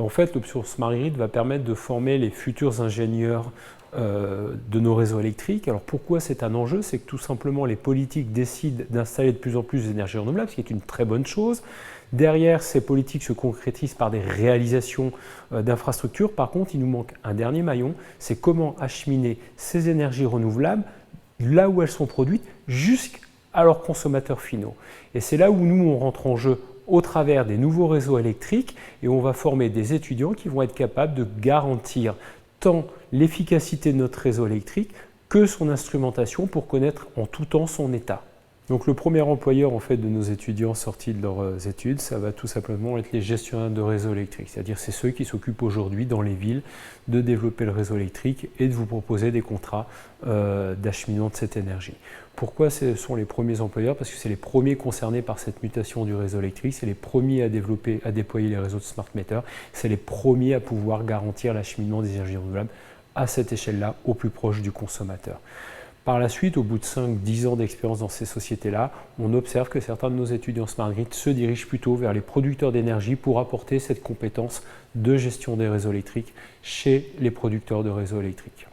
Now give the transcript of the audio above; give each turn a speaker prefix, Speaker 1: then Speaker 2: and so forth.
Speaker 1: En fait, l'option Smart Grid va permettre de former les futurs ingénieurs de nos réseaux électriques. Alors pourquoi c'est un enjeu? C'est que tout simplement les politiques décident d'installer de plus en plus d'énergies renouvelables, ce qui est une très bonne chose. Derrière, ces politiques se concrétisent par des réalisations d'infrastructures. Par contre, il nous manque un dernier maillon, c'est comment acheminer ces énergies renouvelables là où elles sont produites jusqu'à leurs consommateurs finaux. Et c'est là où nous, on rentre en jeu au travers des nouveaux réseaux électriques et on va former des étudiants qui vont être capables de garantir tant l'efficacité de notre réseau électrique que son instrumentation pour connaître en tout temps son état. Donc le premier employeur en fait, de nos étudiants sortis de leurs études, ça va tout simplement être les gestionnaires de réseau électrique. C'est-à-dire c'est ceux qui s'occupent aujourd'hui dans les villes de développer le réseau électrique et de vous proposer des contrats d'acheminement de cette énergie. Pourquoi ce sont les premiers employeurs? Parce que c'est les premiers concernés par cette mutation du réseau électrique, c'est les premiers à développer, à déployer les réseaux de smart meter, c'est les premiers à pouvoir garantir l'acheminement des énergies renouvelables à cette échelle-là, au plus proche du consommateur. Par la suite, au bout de 5-10 ans d'expérience dans ces sociétés-là, on observe que certains de nos étudiants Smart Grid se dirigent plutôt vers les producteurs d'énergie pour apporter cette compétence de gestion des réseaux électriques chez les producteurs de réseaux électriques.